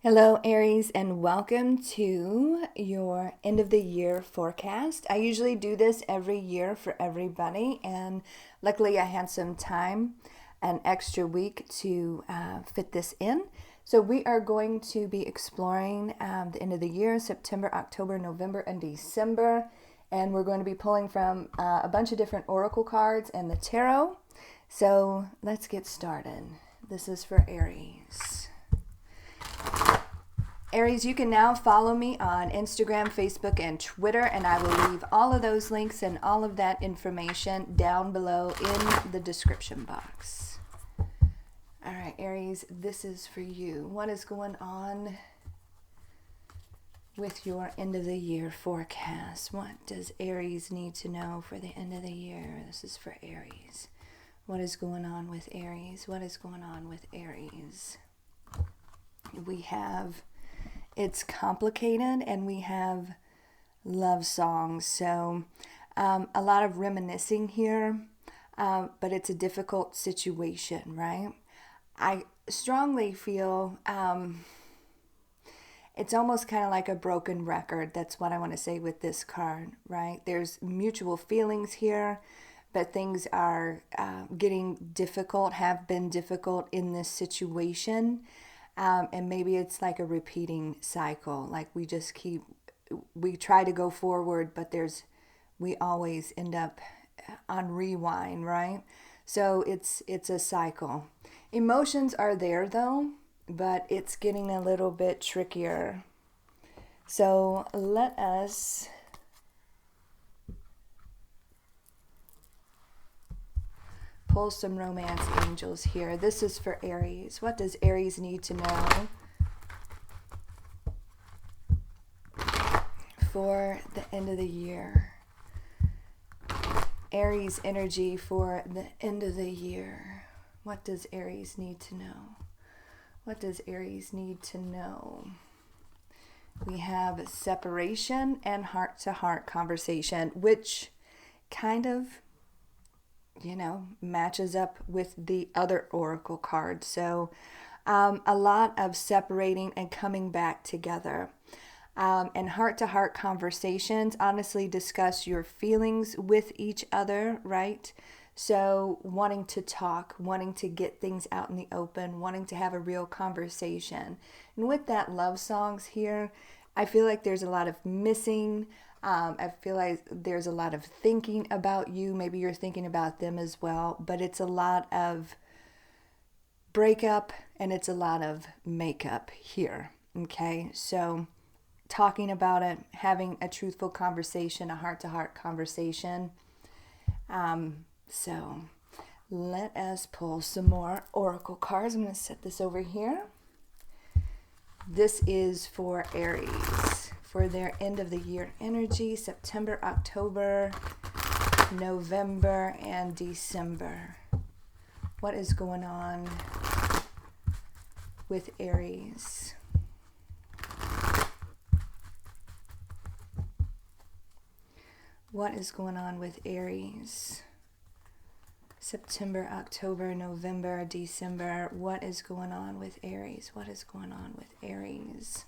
Hello, Aries, and welcome to your end of the year forecast. I usually do this every year for everybody, and luckily I had some time, an extra week to fit this in. So we are going to be exploring the end of the year, September, October, November, and December. And we're going to be pulling from a bunch of different oracle cards and the tarot. So let's get started. This is for Aries. Aries, you can now follow me on Instagram, Facebook, and Twitter, and I will leave all of those links and all of that information down below in the description box. All right, Aries, this is for you. What is going on with your end of the year forecast? What does Aries need to know for the end of the year? This is for Aries. What is going on with Aries? What is going on with Aries? We have it's complicated, and we have love songs. So a lot of reminiscing here, but it's a difficult situation, right? I strongly feel it's almost kind of like a broken record. That's what I want to say with this card, right? There's mutual feelings here, but things are getting difficult, have been difficult in this situation. And maybe it's like a repeating cycle. Like we try to go forward, but we always end up on rewind, right? So it's a cycle. Emotions are there though, but it's getting a little bit trickier. So let us pull some romance angels here. This is for Aries. What does Aries need to know for the end of the year? Aries energy for the end of the year. What does Aries need to know? What does Aries need to know? We have separation and heart-to-heart conversation, which kind of matches up with the other oracle card. So a lot of separating and coming back together. And heart-to-heart conversations honestly discuss your feelings with each other, right? So wanting to talk, wanting to get things out in the open, wanting to have a real conversation. And with that love songs here, I feel like there's a lot of missing. I feel like there's a lot of thinking about you. Maybe you're thinking about them as well, but it's a lot of breakup and it's a lot of makeup here. Okay, so talking about it, having a truthful conversation, a heart-to-heart conversation. So let us pull some more oracle cards. I'm going to set this over here. This is for Aries, for their end of the year energy, September, October, November, and December. What is going on with Aries? What is going on with Aries? September, October, November, December. What is going on with Aries? What is going on with Aries?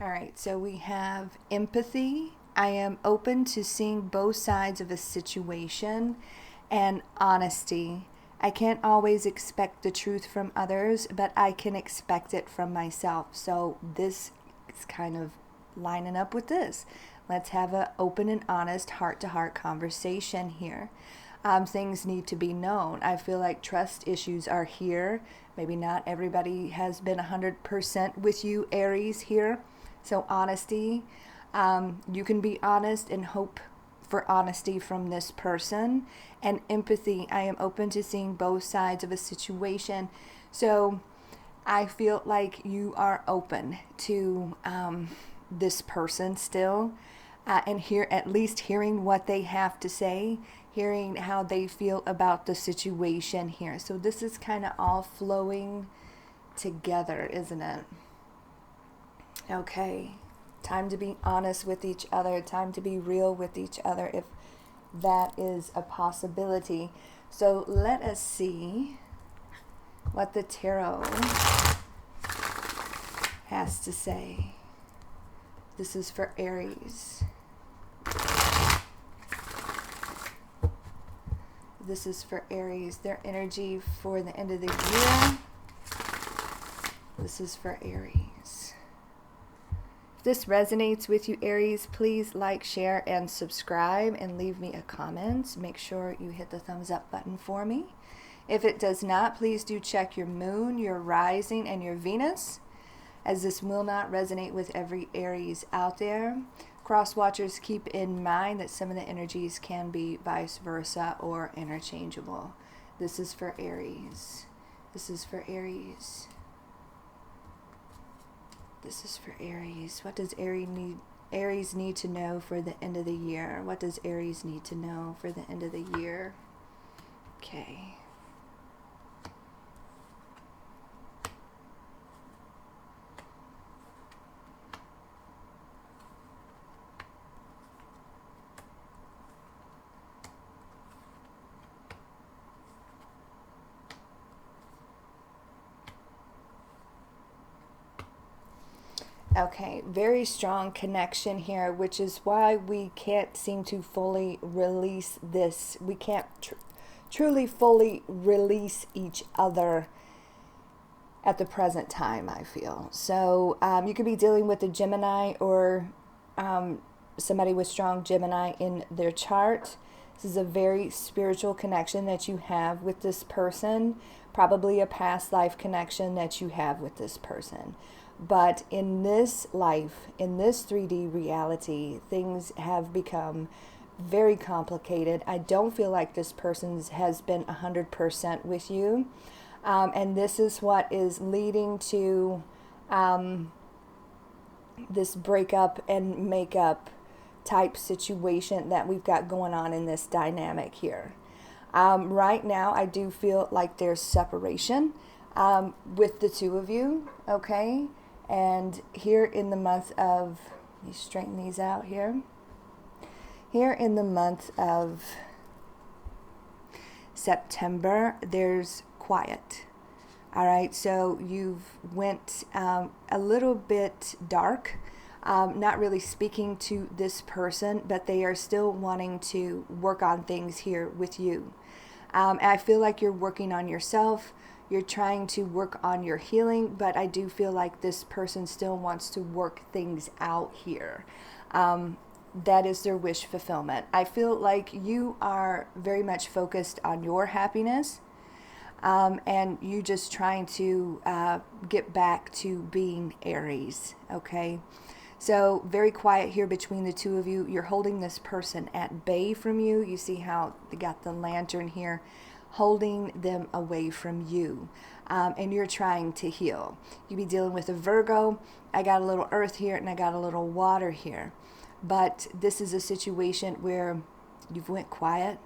All right, so we have empathy. I am open to seeing both sides of a situation, and honesty. I can't always expect the truth from others, but I can expect it from myself. So this is kind of lining up with this. Let's have an open and honest heart-to-heart conversation here. Things need to be known. I feel like trust issues are here. Maybe not everybody has been 100% with you, Aries, here. So honesty, you can be honest and hope for honesty from this person. And empathy, I am open to seeing both sides of a situation. So I feel like you are open to this person still, and at least hearing what they have to say, hearing how they feel about the situation here. So this is kind of all flowing together, isn't it? Okay, time to be honest with each other, time to be real with each other, if that is a possibility. So let us see what the tarot has to say. This is for Aries. This is for Aries. Their energy for the end of the year. This is for Aries. If this resonates with you, Aries, please like, share, and subscribe, and leave me a comment. Make sure you hit the thumbs up button for me. If it does not, please do check your moon, your rising, and your Venus, as this will not resonate with every Aries out there. Cross watchers, keep in mind that some of the energies can be vice versa or interchangeable. This is for Aries. This is for Aries. This is for Aries. What does Aries need to know for the end of the year? What does Aries need to know for the end of the year? Okay. Okay, very strong connection here, which is why we can't seem to fully release this. We can't truly fully release each other at the present time, I feel. So you could be dealing with a Gemini or somebody with strong Gemini in their chart. This is a very spiritual connection that you have with this person, probably a past life connection that you have with this person. But in this life, in this 3D reality, things have become very complicated. I don't feel like this person has been 100% with you. And this is what is leading to this breakup and makeup type situation that we've got going on in this dynamic here. Right now, I do feel like there's separation with the two of you, okay? And here in the month of, let me straighten these out here. Here in the month of September, there's quiet. All right, so you've went a little bit dark, not really speaking to this person, but they are still wanting to work on things here with you. I feel like you're working on yourself. You're trying to work on your healing, but I do feel like this person still wants to work things out here. That is their wish fulfillment. I feel like you are very much focused on your happiness, and you just trying to get back to being Aries, okay? So very quiet here between the two of you. You're holding this person at bay from you. You see how they got the lantern here, holding them away from you, and you're trying to heal. You be dealing with a Virgo. I got a little earth here and I got a little water here, but this is a situation where you've went quiet,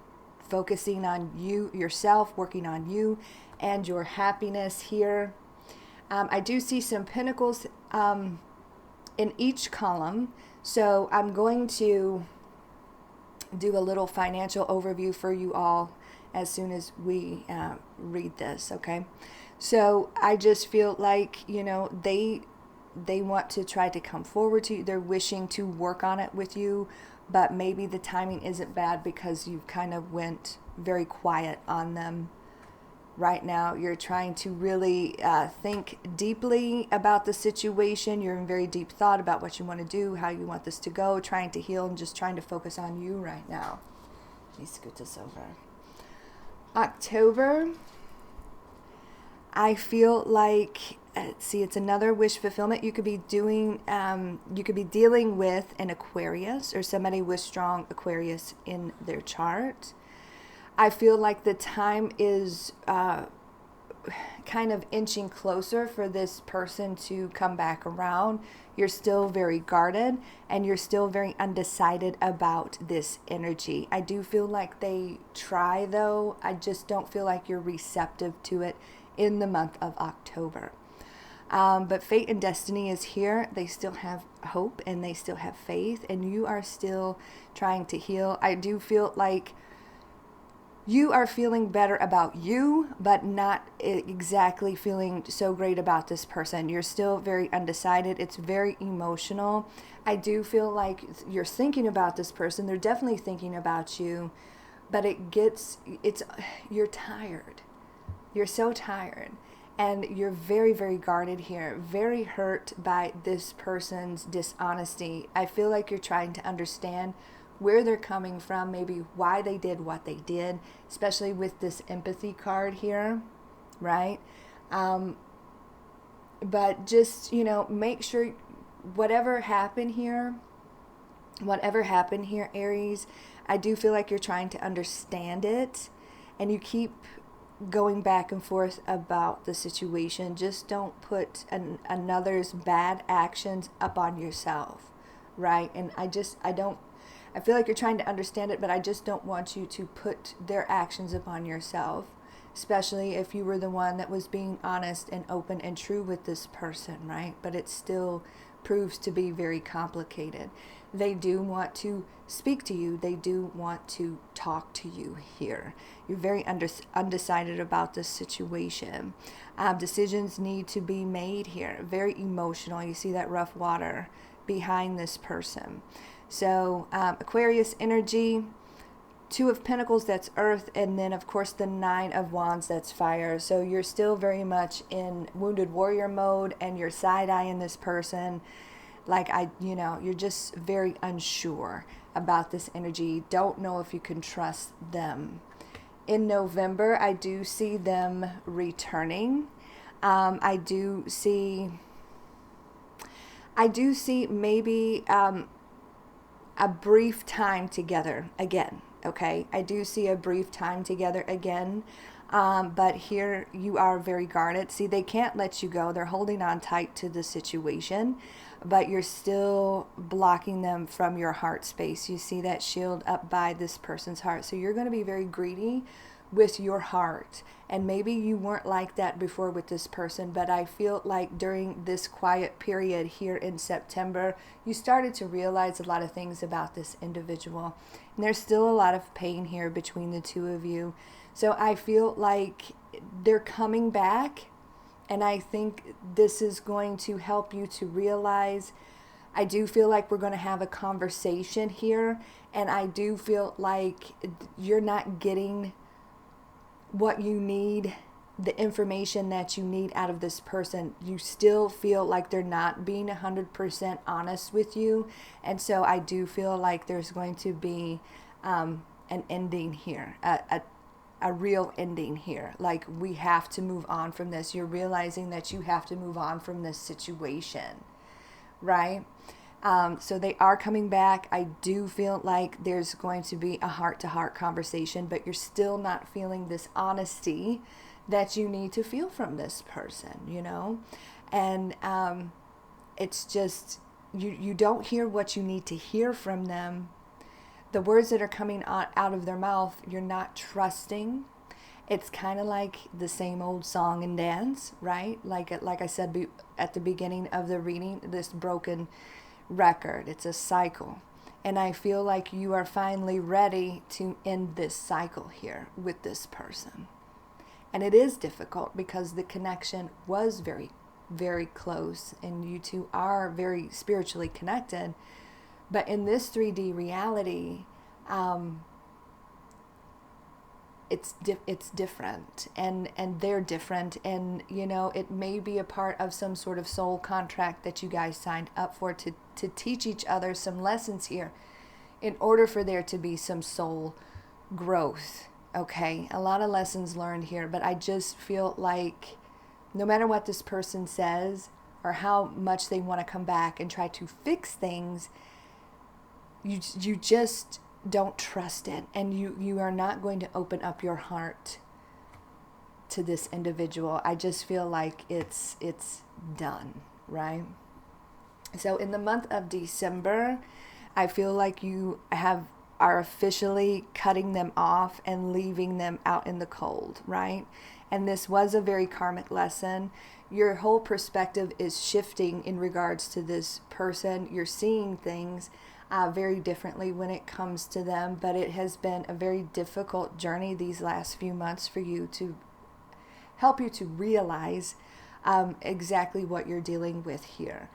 focusing on you, yourself, working on you and your happiness here. I do see some pentacles in each column, so I'm going to do a little financial overview for you all as soon as we read this, okay? So I just feel like, you know, they want to try to come forward to you. They're wishing to work on it with you, but maybe the timing isn't bad because you've kind of went very quiet on them. Right now, you're trying to really think deeply about the situation. You're in very deep thought about what you want to do, how you want this to go, trying to heal, and just trying to focus on you right now. Let me scoot this over. October, I feel like, see, it's another wish fulfillment. You could be doing, you could be dealing with an Aquarius or somebody with strong Aquarius in their chart. I feel like the time is kind of inching closer for this person to come back around. You're still very guarded and you're still very undecided about this energy. I do feel like they try, though. I just don't feel like you're receptive to it in the month of October. But fate and destiny is here. They still have hope and they still have faith, and you are still trying to heal. I do feel like you are feeling better about you, but not exactly feeling so great about this person. You're still very undecided. It's very emotional. I do feel like you're thinking about this person. They're definitely thinking about you, but you're tired. You're so tired. And you're very, very guarded here, very hurt by this person's dishonesty. I feel like you're trying to understand where they're coming from, maybe why they did what they did, especially with this empathy card here, right? But just, make sure whatever happened here, Aries, I do feel like you're trying to understand it, and you keep going back and forth about the situation. Just don't put another's bad actions up on yourself, right? And I feel like you're trying to understand it, but I just don't want you to put their actions upon yourself, especially if you were the one that was being honest and open and true with this person, right? But it still proves to be very complicated. They do want to speak to you. They do want to talk to you here. You're very undecided about this situation. Decisions need to be made here. Very emotional. You see that rough water behind this person. So Aquarius energy, Two of Pentacles, that's earth, and then of course the Nine of Wands, that's fire. So you're still very much in wounded warrior mode, and you're side-eyeing this person. Like you're just very unsure about this energy. Don't know if you can trust them. In November, I do see them returning. I do see maybe a brief time together again. Okay, I do see a brief time together again, but here you are very guarded. See, they can't let you go. They're holding on tight to the situation, but you're still blocking them from your heart space. You see that shield up by this person's heart. So you're going to be very greedy with your heart. And maybe you weren't like that before with this person, but I feel like during this quiet period here in September, you started to realize a lot of things about this individual. And there's still a lot of pain here between the two of you. So I feel like they're coming back, and I think this is going to help you to realize. I do feel like we're going to have a conversation here, and I do feel like you're not getting what you need, the information that you need out of this person. You still feel like they're not being 100% honest with you. And so I do feel like there's going to be an ending here, a real ending here. Like, we have to move on from this. You're realizing that you have to move on from this situation, right? So they are coming back. I do feel like there's going to be a heart-to-heart conversation, but you're still not feeling this honesty that you need to feel from this person, And it's just, you don't hear what you need to hear from them. The words that are coming out of their mouth, you're not trusting. It's kind of like the same old song and dance, right? Like I said at the beginning of the reading, this broken record. It's a cycle. And I feel like you are finally ready to end this cycle here with this person. And it is difficult because the connection was very, very close, and you two are very spiritually connected. But in this 3D reality, it's different, and they're different, and it may be a part of some sort of soul contract that you guys signed up for to teach each other some lessons here in order for there to be some soul growth. Okay, a lot of lessons learned here, but I just feel like no matter what this person says or how much they want to come back and try to fix things, you just don't trust it, and you are not going to open up your heart to this individual. I just feel like it's done, right? So in the month of December, I feel like you are officially cutting them off and leaving them out in the cold, right? And this was a very karmic lesson. Your whole perspective is shifting in regards to this person. You're seeing things very differently when it comes to them, but it has been a very difficult journey these last few months for you to help you to realize exactly what you're dealing with here.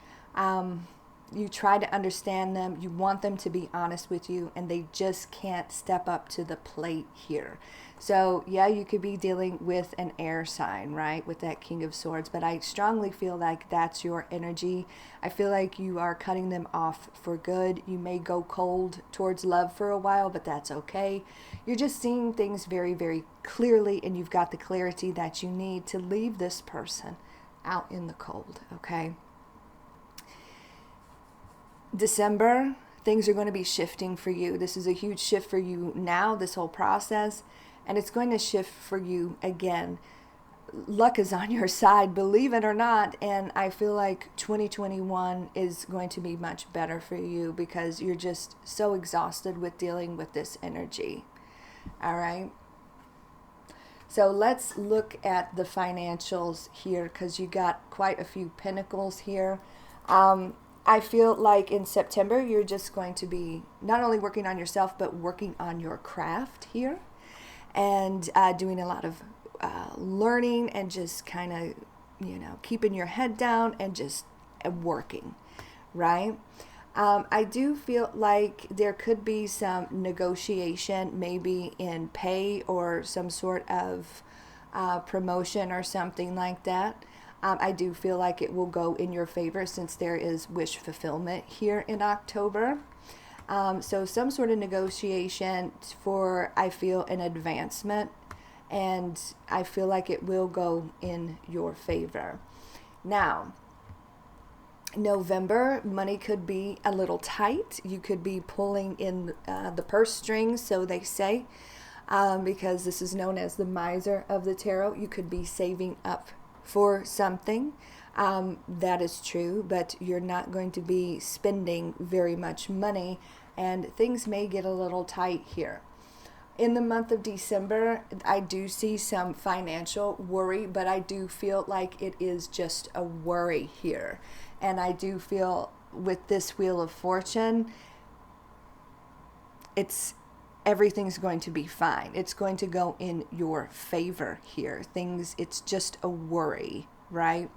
You try to understand them, you want them to be honest with you, and they just can't step up to the plate here. So yeah, you could be dealing with an air sign, right, with that King of Swords, but I strongly feel like that's your energy. I feel like you are cutting them off for good. You may go cold towards love for a while, but that's okay. You're just seeing things very, very clearly, and you've got the clarity that you need to leave this person out in the cold, okay? December, things are going to be shifting for you. This is a huge shift for you now, this whole process, and it's going to shift for you again. Luck is on your side, believe it or not, and I feel like 2021 is going to be much better for you because you're just so exhausted with dealing with this energy. All right? So let's look at the financials here because you got quite a few pentacles here. I feel like in September, you're just going to be not only working on yourself, but working on your craft here and doing a lot of learning and just kind of, keeping your head down and just working, right? I do feel like there could be some negotiation, maybe in pay or some sort of promotion or something like that. I do feel like it will go in your favor since there is wish fulfillment here in October. So some sort of negotiation for, I feel, an advancement, and I feel like it will go in your favor. Now, November, money could be a little tight. You could be pulling in the purse strings, so they say, because this is known as the miser of the tarot. You could be saving up for something. That is true, but you're not going to be spending very much money, and things may get a little tight here. In the month of December, I do see some financial worry, but I do feel like it is just a worry here. And I do feel with this Wheel of Fortune, everything's going to be fine. It's going to go in your favor here. It's just a worry, right?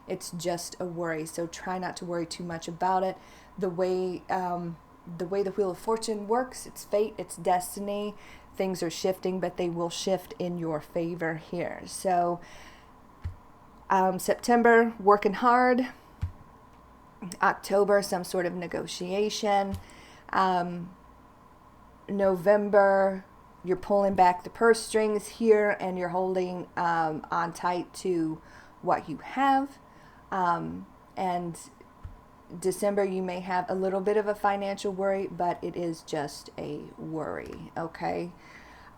It's just a worry. So try not to worry too much about it. The way the Wheel of Fortune works, it's fate, it's destiny. Things are shifting, but they will shift in your favor here. So September, working hard. October, some sort of negotiation. November, you're pulling back the purse strings here and you're holding on tight to what you have. And December, you may have a little bit of a financial worry, but it is just a worry, okay?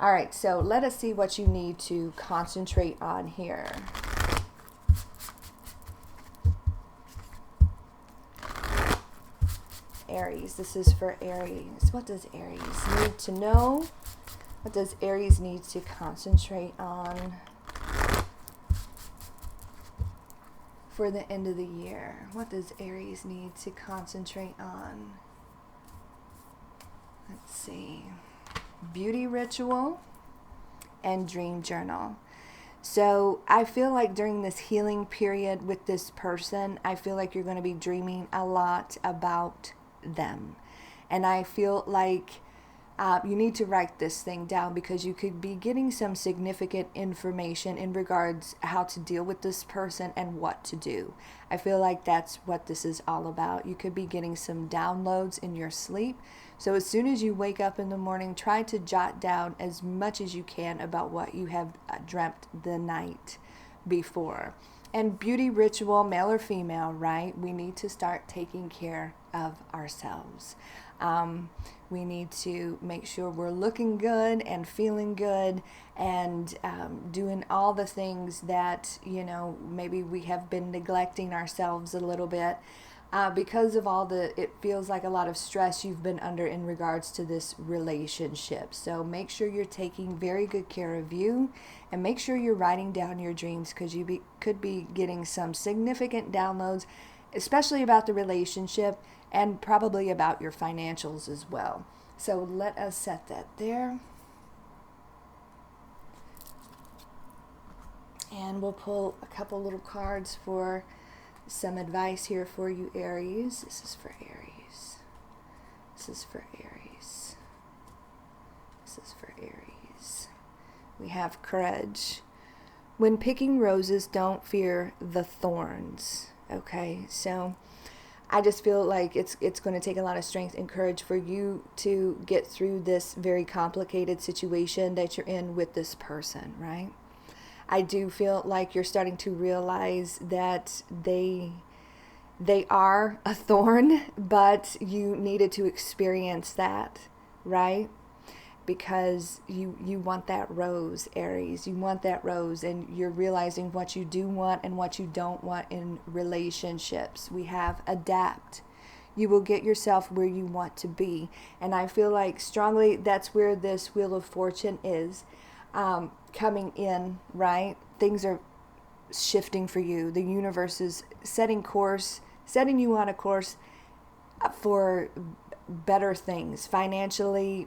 All right, so let us see what you need to concentrate on here. Aries, this is for Aries. What does Aries need to know? What does Aries need to concentrate on for the end of the year? What does Aries need to concentrate on? Let's see. Beauty ritual and dream journal. So I feel like during this healing period with this person, I feel like you're going to be dreaming a lot about them. And I feel like you need to write this thing down because you could be getting some significant information in regards how to deal with this person and what to do. I feel like that's what this is all about. You could be getting some downloads in your sleep. So as soon as you wake up in the morning, try to jot down as much as you can about what you have dreamt the night before. And beauty ritual, male or female, right? We need to start taking care of ourselves. We need to make sure we're looking good and feeling good and doing all the things that, maybe we have been neglecting ourselves a little bit because of it feels like a lot of stress you've been under in regards to this relationship. So make sure you're taking very good care of you and make sure you're writing down your dreams because you could be getting some significant downloads, especially about the relationship. and probably about your financials as well. So let us set that there. And we'll pull a couple little cards for some advice here for you, Aries. This is for Aries. This is for Aries. This is for Aries. We have courage. When picking roses, don't fear the thorns. Okay, so I just feel like it's going to take a lot of strength and courage for you to get through this very complicated situation that you're in with this person, right? I do feel like you're starting to realize that they are a thorn, but you needed to experience that, right? Because you want that rose, Aries. You want that rose, and you're realizing what you do want and what you don't want in relationships. We have adapt. You will get yourself where you want to be. And I feel like strongly that's where this Wheel of Fortune is coming in, right? Things are shifting for you. The universe is setting you on a course for better things financially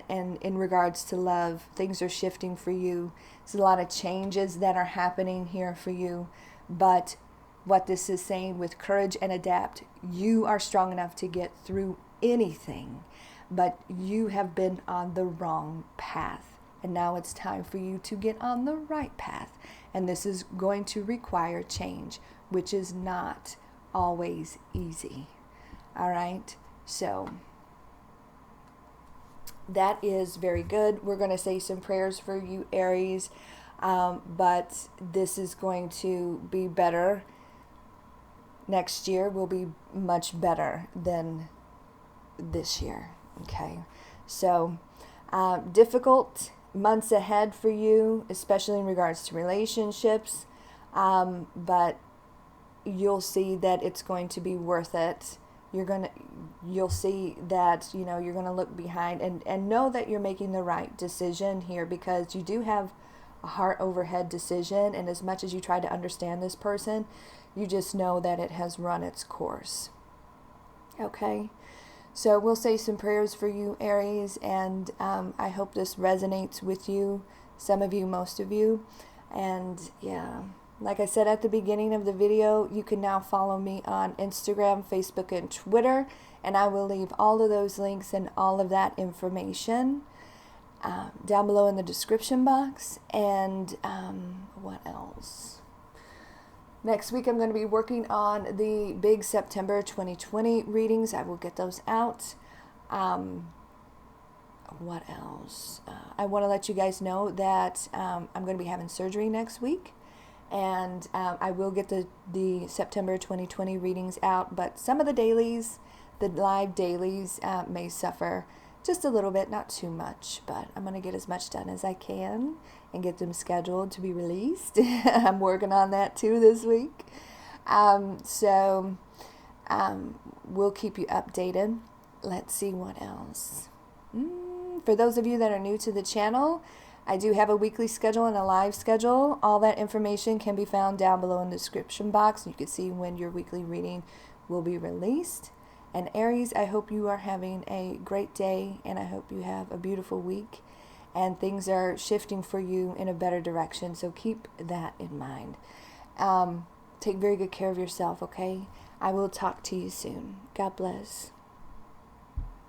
and in regards to love. Things are shifting for you. There's a lot of changes that are happening here for you, but what this is saying with courage and adapt, you are strong enough to get through anything, but you have been on the wrong path, and now it's time for you to get on the right path, and this is going to require change, which is not always easy. All right, so that is very good. We're going to say some prayers for you, Aries, but this is going to be better. Next year will be much better than this year. Okay, so difficult months ahead for you, especially in regards to relationships, but you'll see that it's going to be worth it. You'll see that, you're going to look behind and know that you're making the right decision here, because you do have a heart over head decision. And as much as you try to understand this person, you just know that it has run its course. Okay. So we'll say some prayers for you, Aries. And I hope this resonates with you. Some of you, most of you. And yeah. Like I said at the beginning of the video, you can now follow me on Instagram, Facebook, and Twitter, and I will leave all of those links and all of that information down below in the description box. And what else? Next week, I'm going to be working on the big September 2020 readings. I will get those out. What else? I want to let you guys know that I'm going to be having surgery next week. And I will get the September 2020 readings out, but some of the dailies, the live dailies, may suffer just a little bit, not too much, but I'm going to get as much done as I can and get them scheduled to be released. I'm working on that too this week. So we'll keep you updated. Let's see what else. For those of you that are new to the channel, I do have a weekly schedule and a live schedule. All that information can be found down below in the description box. You can see when your weekly reading will be released. And Aries, I hope you are having a great day, and I hope you have a beautiful week, and things are shifting for you in a better direction. So keep that in mind. Take very good care of yourself, okay? I will talk to you soon. God bless.